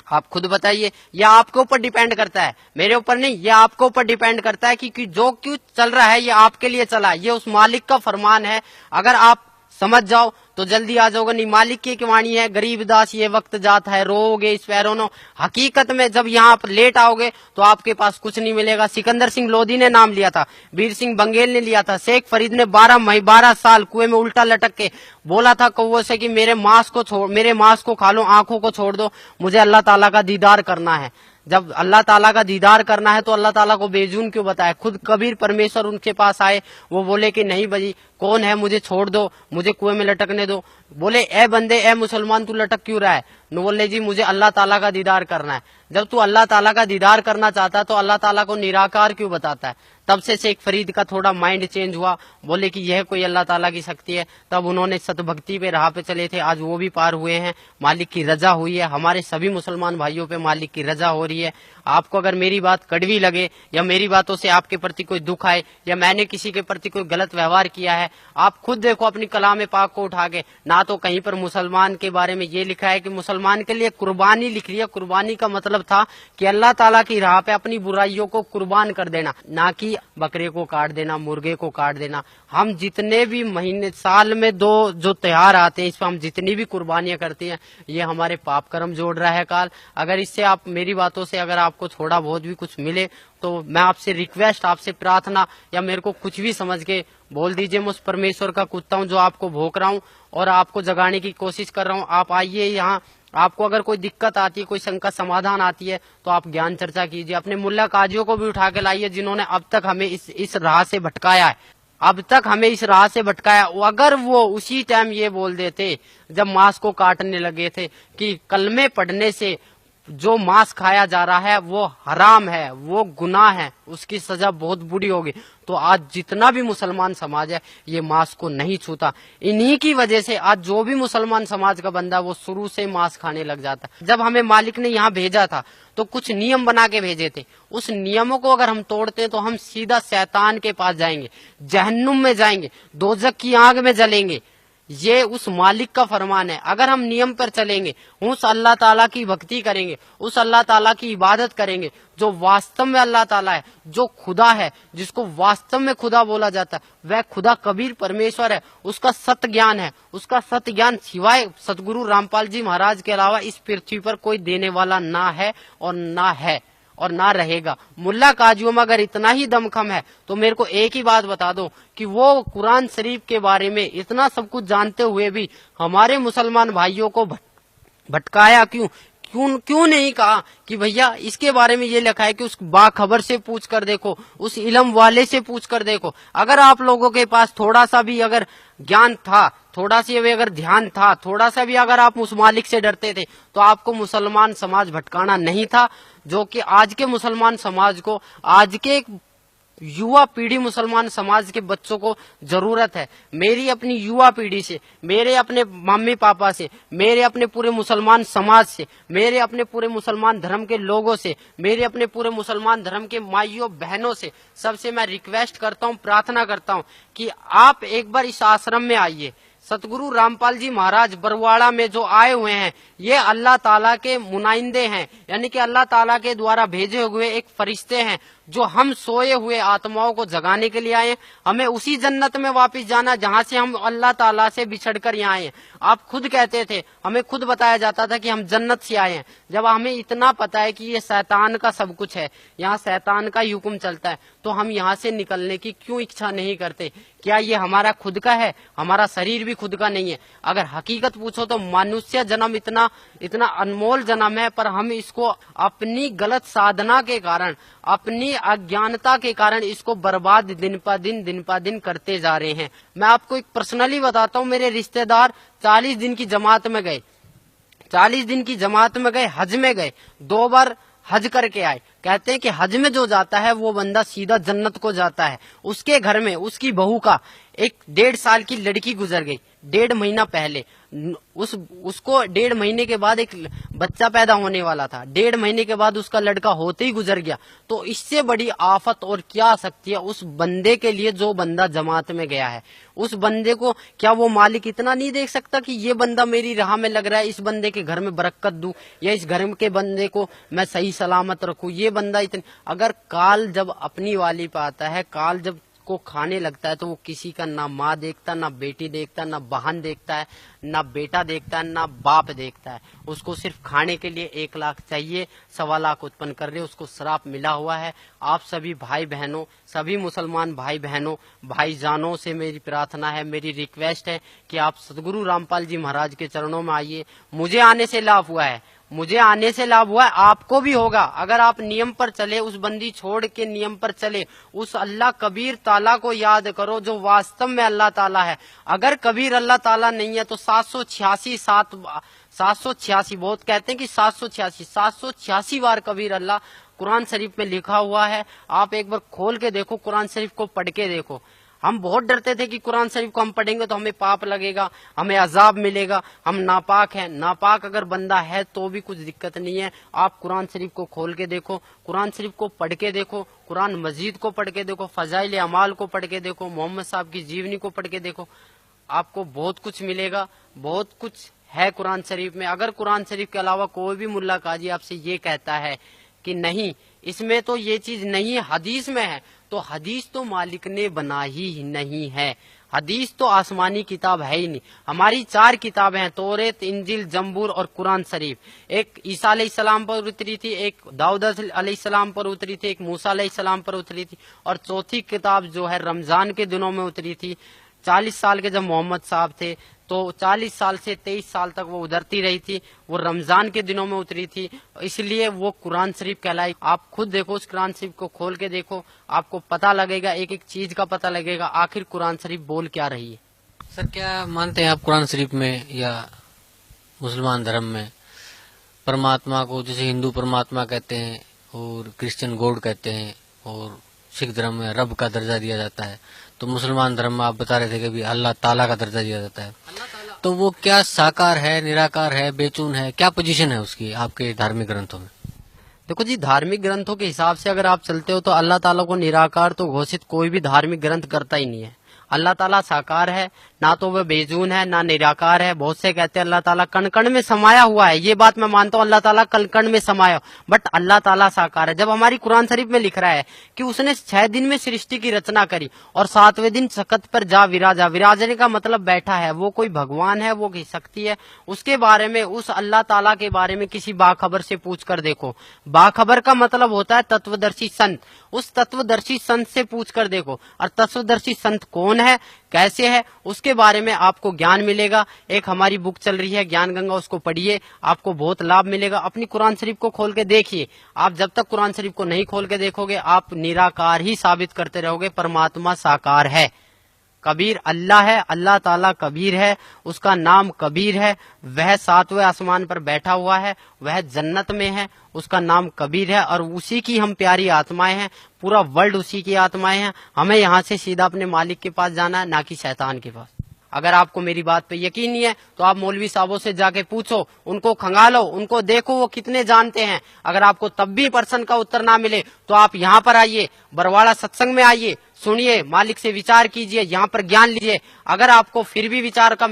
आप खुद बताइए, यह आपके ऊपर डिपेंड करता है, मेरे ऊपर नहीं, यह आपके ऊपर डिपेंड करता है कि जो क्यों चल रहा है ये आपके लिए चला है, ये उस मालिक का फरमान है। अगर आप समझ जाओ तो जल्दी आ जाओगे। नहीं, मालिक की वाणी है, गरीब दास ये वक्त जाता है, रोओगे इस पैरों। हकीकत में जब यहाँ पर लेट आओगे तो आपके पास कुछ नहीं मिलेगा। सिकंदर सिंह लोधी ने नाम लिया था, वीर सिंह बंगेल ने लिया था, शेख फरीद ने 12 साल कुएं में उल्टा लटक के बोला था कौवे से कि मेरे मांस को खा लो, आंखों को छोड़ दो, मुझे अल्लाह ताला का दीदार करना है। जब अल्लाह ताला का दीदार करना है तो अल्लाह ताला को बेजून क्यों बताए? खुद कबीर परमेश्वर उनके पास आए, वो बोले कि नहीं भाई कौन है, मुझे छोड़ दो, मुझे कुएं में लटकने दो। बोले ए बंदे, ए मुसलमान, तू लटक क्यों रहा है? न बोले जी मुझे अल्लाह ताला का दीदार करना है। जब तू अल्लाह ताला का दीदार करना चाहता है तो अल्लाह ताला को निराकार क्यों बताता है? तब से शेख फरीद का थोड़ा माइंड चेंज हुआ, बोले कि यह कोई अल्लाह ताला की शक्ति है। तब उन्होंने सतभक्ति पे राह पे चले थे, आज वो भी पार हुए हैं, मालिक की रजा हुई है। हमारे सभी मुसलमान भाइयों पे मालिक की रजा हो रही है। आपको अगर मेरी बात कड़वी लगे या मेरी बातों से आपके प्रति कोई दुख आए या मैंने किसी के प्रति कोई गलत व्यवहार किया है, आप खुद देखो अपनी कलाम पाक को उठा के, ना तो कहीं पर मुसलमान के बारे में ये लिखा है कि मुसलमान के लिए कुर्बानी लिख रही है। कुर्बानी का मतलब था कि अल्लाह ताला की राह पे अपनी बुराइयों को कुर्बान कर देना, ना कि बकरे को काट देना, मुर्गे को काट देना। हम जितने भी महीने साल में 2 जो त्योहार आते हैं, इस पर हम जितनी भी कुर्बानियां करते हैं, ये हमारे पाप कर्म जोड़ रहा है काल। अगर इससे आप मेरी बातों से अगर आपको थोड़ा बहुत भी कुछ मिले तो मैं आपसे रिक्वेस्ट, आपसे प्रार्थना, या मेरे को कुछ भी समझ के बोल दीजिए, मैं उस परमेश्वर का कुत्ता हूँ जो आपको भोंक रहा हूँ और आपको जगाने की कोशिश कर रहा हूँ। आप आइए यहाँ, आपको अगर कोई दिक्कत आती है, कोई शंका समाधान आती है तो आप ज्ञान चर्चा कीजिए। अपने मुल्ला काजियों को भी उठा के लाइए जिन्होंने अब तक हमें इस राह से भटकाया है, अब तक हमें इस राह से भटकाया। अगर वो उसी टाइम ये बोल देते जब मांस को काटने लगे थे कि कलमे पढ़ने से जो मांस खाया जा रहा है वो हराम है, वो गुनाह है, उसकी सजा बहुत बुरी होगी, तो आज जितना भी मुसलमान समाज है ये मांस को नहीं छूता। इन्हीं की वजह से आज जो भी मुसलमान समाज का बंदा वो शुरू से मांस खाने लग जाता। जब हमें मालिक ने यहाँ भेजा था तो कुछ नियम बना के भेजे थे, उस नियमों को अगर हम तोड़ते तो हम सीधा शैतान के पास जाएंगे, जहन्नुम में जाएंगे, दोजख की आग में जलेंगे। ये उस मालिक का फरमान है। अगर हम नियम पर चलेंगे, उस अल्लाह ताला की भक्ति करेंगे, उस अल्लाह ताला की इबादत करेंगे जो वास्तव में अल्लाह ताला है, जो खुदा है, जिसको वास्तव में खुदा बोला जाता है, वह खुदा कबीर परमेश्वर है, उसका सत्य ज्ञान है। उसका सत्य ज्ञान सिवाय सतगुरु रामपाल जी महाराज के अलावा इस पृथ्वी पर कोई देने वाला ना है और ना है। और ना रहेगा। मुल्ला काजियों में अगर इतना ही दमखम है तो मेरे को एक ही बात बता दो कि वो कुरान शरीफ के बारे में इतना सब कुछ जानते हुए भी हमारे मुसलमान भाइयों को भटकाया क्यों? क्यों नहीं कहा कि भैया इसके बारे में ये लिखा है कि उस बाखबर से पूछ कर देखो, उस इल्म वाले से पूछ कर देखो। अगर आप लोगों के पास थोड़ा सा भी अगर ज्ञान था, थोड़ा सा भी अगर ध्यान था, थोड़ा सा भी अगर आप उस मालिक से डरते थे तो आपको मुसलमान समाज भटकाना नहीं था, जो कि आज के मुसलमान समाज को, आज के युवा पीढ़ी मुसलमान समाज के बच्चों को जरूरत है। मेरी अपनी युवा पीढ़ी से, मेरे अपने मम्मी पापा से, मेरे अपने पूरे मुसलमान समाज से, मेरे अपने पूरे मुसलमान धर्म के लोगों से, मेरे अपने पूरे मुसलमान धर्म के माइयों बहनों से, सबसे मैं रिक्वेस्ट करता हूँ, प्रार्थना करता हूँ कि आप एक बार इस आश्रम में आइए। सतगुरु रामपाल जी महाराज बरवाड़ा में जो आए हुए हैं, ये अल्लाह ताला के मुनाइंदे हैं, यानी कि अल्लाह ताला के द्वारा भेजे हुए एक फरिश्ते हैं जो हम सोए हुए आत्माओं को जगाने के लिए आए। हमें उसी जन्नत में वापस जाना जहां से हम अल्लाह ताला से बिछड़कर यहाँ आए। आप खुद कहते थे, हमें खुद बताया जाता था कि हम जन्नत से आए हैं। जब हमें इतना पता है कि ये शैतान का सब कुछ है, यहाँ शैतान का ही हुक्म चलता है, तो हम यहाँ से निकलने की क्यों इच्छा नहीं करते? क्या ये हमारा खुद का है? हमारा शरीर भी खुद का नहीं है। अगर हकीकत पूछो तो मनुष्य जन्म इतना इतना अनमोल जन्म है, पर हम इसको अपनी गलत साधना के कारण, अपनी अज्ञानता के कारण इसको बर्बाद दिन पा दिन करते जा रहे हैं। मैं आपको एक पर्सनली बताता हूँ, मेरे रिश्तेदार 40 दिन की जमात में गए, 40 दिन की जमात में गए, हज में गए, 2 बार हज करके आए। कहते हैं कि हज में जो जाता है वो बंदा सीधा जन्नत को जाता है। उसके घर में उसकी बहू का एक 1.5 साल की लड़की गुजर गई, 1.5 महीना पहले। उसको 1.5 महीने के बाद एक बच्चा पैदा होने वाला था, 1.5 महीने के बाद उसका लड़का होते ही गुजर गया। तो इससे बड़ी आफत और क्या आ सकती है उस बंदे के लिए जो बंदा जमात में गया है? उस बंदे को क्या वो मालिक इतना नहीं देख सकता कि ये बंदा मेरी राह में लग रहा है, इस बंदे के घर में बरकत दूं, या इस घर के बंदे को मैं सही सलामत रखूं? ये बंदा इतने, अगर काल जब अपनी वाली पे आता है, काल जब को खाने लगता है तो वो किसी का ना माँ देखता, ना बेटी देखता, ना बहन देखता है, ना बेटा देखता है, ना बाप देखता है। उसको सिर्फ खाने के लिए 1 लाख चाहिए, 1.25 लाख उत्पन्न कर रहे, उसको श्राप मिला हुआ है। आप सभी भाई बहनों, सभी मुसलमान भाई बहनों, भाईजानों से मेरी प्रार्थना है, मेरी रिक्वेस्ट है कि आप सतगुरु रामपाल जी महाराज के चरणों में आइए। मुझे आने से लाभ हुआ है, मुझे आने से लाभ हुआ है, आपको भी होगा अगर आप नियम पर चले, उस बंदी छोड़ के नियम पर चले, उस अल्लाह कबीर ताला को याद करो जो वास्तव में अल्लाह ताला है। अगर कबीर अल्लाह ताला नहीं है तो 786 बहुत कहते हैं कि 786 बार कबीर अल्लाह कुरान शरीफ में लिखा हुआ है। आप एक बार खोल के देखो, कुरान शरीफ को पढ़ के देखो। हम बहुत डरते थे कि कुरान शरीफ को हम पढ़ेंगे तो हमें पाप लगेगा, हमें अजाब मिलेगा, हम नापाक हैं। नापाक अगर बंदा है तो भी कुछ दिक्कत नहीं है। आप कुरान शरीफ को खोल के देखो, कुरान शरीफ को पढ़ के देखो, कुरान मजीद को पढ़ के देखो, फजाइल अमाल को पढ़ के देखो, मोहम्मद साहब की जीवनी को पढ़ के देखो, आपको बहुत कुछ मिलेगा। बहुत कुछ है कुरान शरीफ में। अगर कुरान शरीफ के अलावा कोई भी मुल्ला काजी आपसे ये कहता है कि नहीं इसमें तो ये चीज नहीं है, हदीस में है, तो हदीस तो मालिक ने बनाई ही नहीं है। हदीस तो आसमानी किताब है ही नहीं। हमारी 4 किताबें हैं, तौरेत, इंजिल, जंबूर और कुरान शरीफ। एक ईसा अलैहिस्सलाम पर उतरी थी, एक दाऊद अलैहिस्सलाम पर उतरी थी, एक मूसा अलैहिस्सलाम पर उतरी थी, और चौथी किताब जो है रमजान के दिनों में उतरी थी। 40 साल के जब मोहम्मद साहब थे तो 40 साल से 23 साल तक वो उतरती रही थी, वो रमजान के दिनों में उतरी थी, इसलिए वो कुरान शरीफ कहलाई। आप खुद देखो, उस कुरान शरीफ को खोल के देखो, आपको पता लगेगा, एक एक चीज का पता लगेगा आखिर कुरान शरीफ बोल क्या रही है। सर क्या मानते हैं आप कुरान शरीफ में या मुसलमान धर्म में परमात्मा को, जैसे हिंदू परमात्मा कहते हैं और क्रिश्चियन गॉड कहते हैं, और सिख धर्म में रब का दर्जा दिया जाता है, तो मुसलमान धर्म में आप बता रहे थे कि भी अल्लाह ताला का दर्जा दिया जाता है, तो वो क्या साकार है, निराकार है, बेचून है, क्या पोजीशन है उसकी आपके धार्मिक ग्रंथों में? देखो जी, धार्मिक ग्रंथों के हिसाब से अगर आप चलते हो तो अल्लाह ताला को निराकार तो घोषित कोई भी धार्मिक ग्रंथ करता ही नहीं है। अल्लाह ताला साकार है, ना तो वह बेजून है ना निराकार है। बहुत से कहते हैं अल्लाह ताला कण कण में समाया हुआ है, ये बात मैं मानता हूँ, अल्लाह ताला कण कण में समाया, बट अल्लाह ताला साकार है। जब हमारी कुरान शरीफ में लिख रहा है कि उसने 6 दिन में सृष्टि की रचना करी और 7वें दिन सखत पर जा विराजा, विराजने का मतलब बैठा है, वो कोई भगवान है, वो कोई शक्ति है, उसके बारे में, उस अल्लाह ताला के बारे में किसी बाखबर से पूछ कर देखो। बाखबर का मतलब होता है तत्वदर्शी संत, उस तत्वदर्शी संत से पूछ कर देखो। और तत्वदर्शी संत कौन है, कैसे है, उसके बारे में आपको ज्ञान मिलेगा। एक हमारी बुक चल रही है ज्ञान गंगा, उसको पढ़िए, आपको बहुत लाभ मिलेगा। अपनी कुरान शरीफ को खोल के देखिए, आप जब तक कुरान शरीफ को नहीं खोल के देखोगे आप निराकार ही साबित करते रहोगे। परमात्मा साकार है, कबीर अल्लाह है, अल्लाह ताला कबीर है, उसका नाम कबीर है, वह 7वें आसमान पर बैठा हुआ है, वह जन्नत में है, उसका नाम कबीर है और उसी की हम प्यारी आत्माएं हैं, पूरा वर्ल्ड उसी की आत्माएं हैं। हमें यहाँ से सीधा अपने मालिक के पास जाना है, ना कि शैतान के पास। अगर आपको मेरी बात पे यकीन नहीं है तो आप मौलवी साहबों से जाके पूछो, उनको खंगालो, उनको देखो वो कितने जानते हैं। अगर आपको तब भी प्रश्न का उत्तर ना मिले तो आप यहाँ पर आइए, बरवाड़ा सत्संग में आइए, सुनिए, मालिक से विचार कीजिए, यहाँ पर ज्ञान लीजिए। अगर आपको फिर भी विचार का,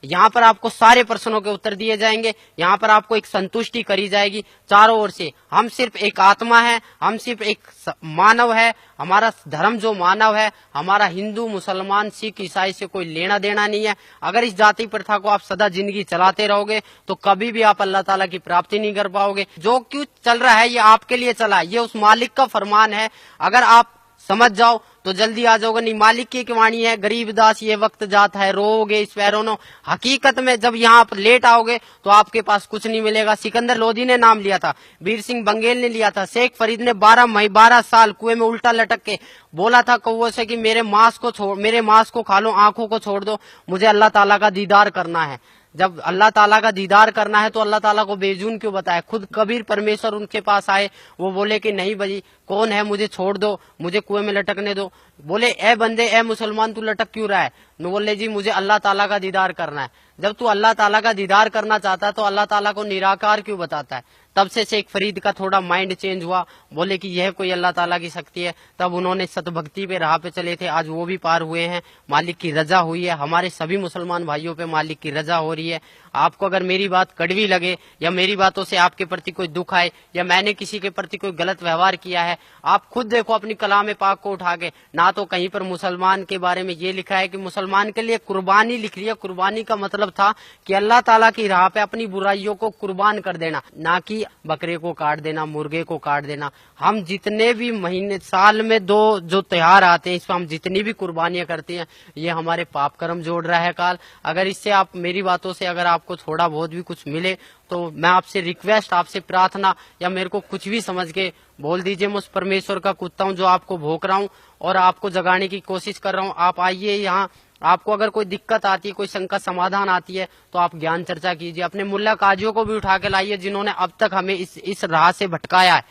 यहाँ पर आपको सारे प्रश्नों के उत्तर दिए जाएंगे, यहाँ पर आपको एक संतुष्टि करी जाएगी चारों ओर से। हम सिर्फ एक आत्मा है, हम सिर्फ एक मानव है, हमारा धर्म जो मानव है, हमारा हिंदू मुसलमान सिख ईसाई से कोई लेना देना नहीं है। अगर इस जाति प्रथा को आप सदा जिंदगी चलाते रहोगे तो कभी भी आप अल्लाह ताला की प्राप्ति नहीं कर पाओगे। जो क्यों चल रहा है ये आपके लिए चला है, ये उस मालिक का फरमान है। अगर आप समझ जाओ तो जल्दी आ जाओगे, नहीं मालिक की वाणी है, गरीब दास ये वक्त जाता है, रोओगे इस पैरोनो। हकीकत में जब यहाँ आप लेट आओगे तो आपके पास कुछ नहीं मिलेगा। सिकंदर लोधी ने नाम लिया था, वीर सिंह बंगेल ने लिया था, शेख फरीद ने 12 साल कुएं में उल्टा लटक के बोला था कौवों से कि मेरे मांस को खा लो, आंखों को छोड़ दो, मुझे अल्लाह ताला का दीदार करना है। जब अल्लाह ताला का दीदार करना है तो अल्लाह ताला को बेजून क्यों बताए? खुद कबीर परमेश्वर उनके पास आए, वो बोले कि नहीं भाई कौन है, मुझे छोड़ दो, मुझे कुएं में लटकने दो। बोले ए बंदे, ए मुसलमान, तू लटक क्यों रहा है? न बोले जी मुझे अल्लाह ताला का दीदार करना है। जब तू अल्लाह ताला का दीदार करना चाहता है तो अल्लाह ताला को निराकार क्यों बताता है? तब से शेख फरीद का थोड़ा माइंड चेंज हुआ, बोले कि यह कोई अल्लाह ताला की शक्ति है। तब उन्होंने सतभक्ति पे राह पे चले थे, आज वो भी पार हुए हैं, मालिक की रजा हुई है। हमारे सभी मुसलमान भाइयों पे मालिक की रजा हो रही है। आपको अगर मेरी बात कड़वी लगे या मेरी बातों से आपके प्रति कोई दुख आए या मैंने किसी के प्रति कोई गलत व्यवहार किया है, आप खुद देखो अपनी कलाम पाक को उठा के, ना तो कहीं पर मुसलमान के बारे में ये लिखा है कि मुसलमान के लिए कुर्बानी लिख रही है। कुर्बानी का मतलब था कि अल्लाह ताला की राह पे अपनी बुराइयों को कुर्बान कर देना, ना कि बकरे को काट देना, मुर्गे को काट देना। हम जितने भी महीने साल में 2 जो त्योहार आते हैं, इस पर हम जितनी भी कुर्बानियां करते हैं, ये हमारे पाप कर्म जोड़ रहा है काल। अगर इससे आप मेरी बातों से अगर आपको थोड़ा बहुत भी कुछ मिले तो मैं आपसे रिक्वेस्ट, आपसे प्रार्थना, या मेरे को कुछ भी समझ के बोल दीजिए, मैं उस परमेश्वर का कुत्ता हूँ जो आपको भोंक रहा हूँ और आपको जगाने की कोशिश कर रहा हूँ। आप आइए यहाँ, आपको अगर कोई दिक्कत आती है, कोई शंका समाधान आती है तो आप ज्ञान चर्चा कीजिए। अपने मुल्ला काजियों को भी उठा के लाइए जिन्होंने अब तक हमें इस राह से भटकाया है।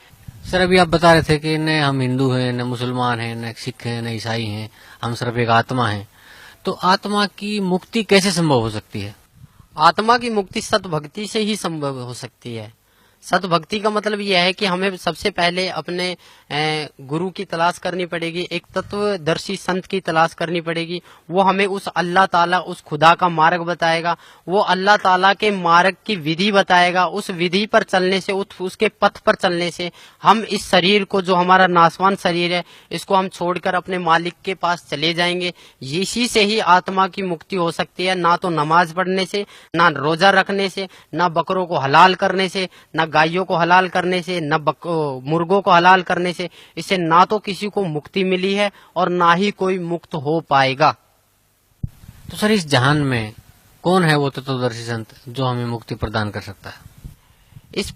सर अभी आप बता रहे थे कि न हम हिंदू हैं, न मुसलमान हैं, न सिख हैं, न ईसाई हैं, हम सिर्फ एक आत्मा हैं। तो आत्मा की मुक्ति कैसे संभव हो सकती है? आत्मा की मुक्ति सतभक्ति से ही संभव हो सकती है। सतभक्ति का मतलब यह है कि हमें सबसे पहले अपने गुरु की तलाश करनी पड़ेगी, एक तत्वदर्शी संत की तलाश करनी पड़ेगी। वो हमें उस अल्लाह ताला, उस खुदा का मार्ग बताएगा, वो अल्लाह ताला के मार्ग की विधि बताएगा। उस विधि पर चलने से, उसके पथ पर चलने से हम इस शरीर को, जो हमारा नासवान शरीर है, इसको हम छोड़कर अपने मालिक के पास चले जाएंगे। इसी से ही आत्मा की मुक्ति हो सकती है, ना तो नमाज पढ़ने से, ना रोजा रखने से, ना बकरों को हलाल करने से, ना गायों को हलाल करने से, न मुर्गों को हलाल करने से। इससे ना तो किसी को मुक्ति मिली है और ना ही कोई मुक्त हो पाएगा। तो सर इस जहान में कौन है वो तत्वदर्शी संत जो हमें मुक्ति प्रदान कर सकता है? इस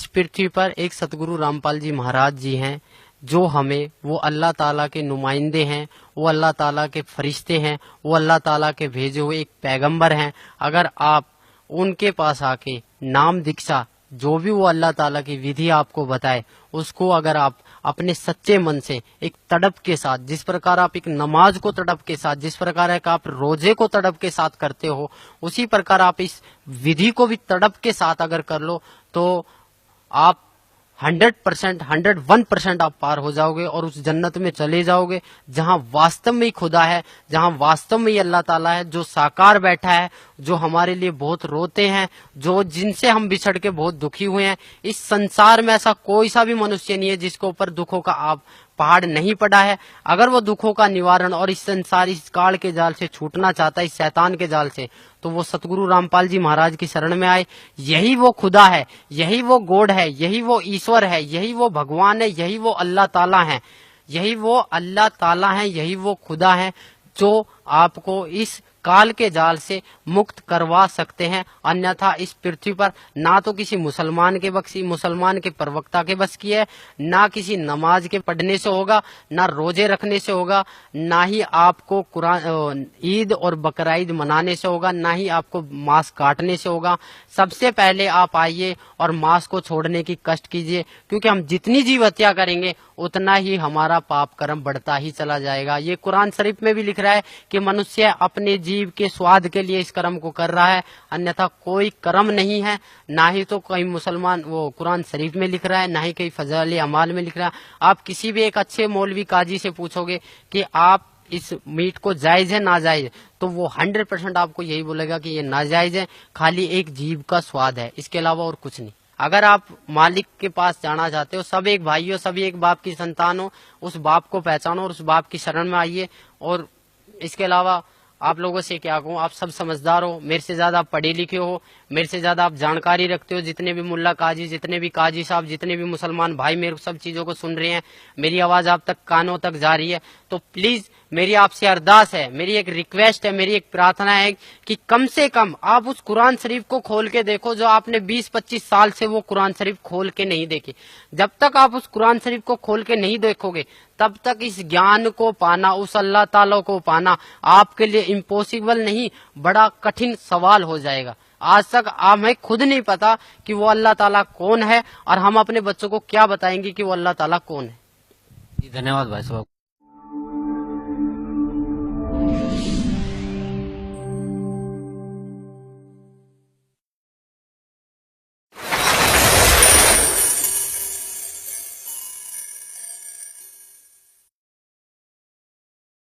पृथ्वी पर एक सतगुरु रामपाल जी महाराज जी हैं, जो हमें, वो अल्लाह ताला के नुमाइंदे हैं, वो अल्लाह ताला के फरिश्ते हैं, वो अल्लाह ताला के भेजे हुए एक पैगंबर हैं। अगर आप उनके पास आके नाम दीक्षा, जो भी वो अल्लाह ताला की विधि आपको बताए, उसको अगर आप अपने सच्चे मन से एक तड़प के साथ, जिस प्रकार आप एक नमाज को तड़प के साथ, जिस प्रकार आप रोजे को तड़प के साथ करते हो, उसी प्रकार आप इस विधि को भी तड़प के साथ अगर कर लो तो आप 100%, 101% आप पार हो जाओगे और उस जन्नत में चले जाओगे जहां वास्तव में ही खुदा है, जहां वास्तव में ही अल्लाह ताला है, जो साकार बैठा है, जो हमारे लिए बहुत रोते हैं, जो जिनसे हम बिछड़ के बहुत दुखी हुए हैं। इस संसार में ऐसा कोई सा भी मनुष्य नहीं है जिसके ऊपर दुखों का आप पहाड़ नहीं पड़ा है। अगर वो दुखों का निवारण और इस संसार, इस काल के जाल से छूटना चाहता है, इस शैतान के जाल से, तो वो सतगुरु रामपाल जी महाराज की शरण में आए। यही वो खुदा है, यही वो गॉड है, यही वो ईश्वर है, यही वो भगवान है, यही वो अल्लाह ताला है, यही वो अल्लाह ताला है, यही वो खुदा है जो आपको इस काल के जाल से मुक्त करवा सकते हैं। अन्यथा इस पृथ्वी पर ना तो किसी मुसलमान के प्रवक्ता के बस की है, ना किसी नमाज के पढ़ने से होगा, ना रोजे रखने से होगा, ना ही आपको कुरान ईद और बकरीद मनाने से होगा, ना ही आपको मांस काटने से होगा। सबसे पहले आप आइए और मांस को छोड़ने की कष्ट कीजिए, क्योंकि हम जितनी जीव हत्या करेंगे उतना ही हमारा पाप कर्म बढ़ता ही चला जाएगा। ये कुरान शरीफ में भी लिख रहा है कि मनुष्य अपने जीव के स्वाद के लिए इस कर्म को कर रहा है, अन्यथा कोई कर्म नहीं है। ना ही तो कहीं मुसलमान वो कुरान शरीफ में लिख रहा है, ना ही कहीं फजाइल अमाल में लिख रहा है। आप किसी भी एक अच्छे मौलवी काजी से पूछोगे कि आप इस मीट को जायज है नाजायज, तो वो 100% आपको यही बोलेगा कि ये नाजायज है, खाली एक जीव का स्वाद है, इसके अलावा और कुछ नहीं। अगर आप मालिक के पास जाना चाहते हो, सब एक भाई हो, सभी एक बाप की संतान हो, उस बाप को पहचानो और उस बाप की शरण में आइए। और इसके अलावा आप लोगों से क्या कहूँ, आप सब समझदार हो, मेरे से ज्यादा आप पढ़े लिखे हो, मेरे से ज्यादा आप जानकारी रखते हो। जितने भी मुल्ला काजी, जितने भी काजी साहब, जितने भी मुसलमान भाई मेरे सब चीजों को सुन रहे हैं, मेरी आवाज आप तक कानों तक जा रही है, तो प्लीज मेरी आपसे अरदास है, मेरी एक रिक्वेस्ट है, मेरी एक प्रार्थना है कि कम से कम आप उस कुरान शरीफ को खोल के देखो जो आपने 20-25 साल से वो कुरान शरीफ खोल के नहीं देखी। जब तक आप उस कुरान शरीफ को खोल के नहीं देखोगे, तब तक इस ज्ञान को पाना, उस अल्लाह ताला को पाना आपके लिए इम्पॉसिबल नहीं, बड़ा कठिन सवाल हो जाएगा। आज तक हमें खुद नहीं पता कि वो अल्लाह ताला कौन है, और हम अपने बच्चों को क्या बताएंगे कि वो अल्लाह ताला कौन है। जी धन्यवाद भाई साहब।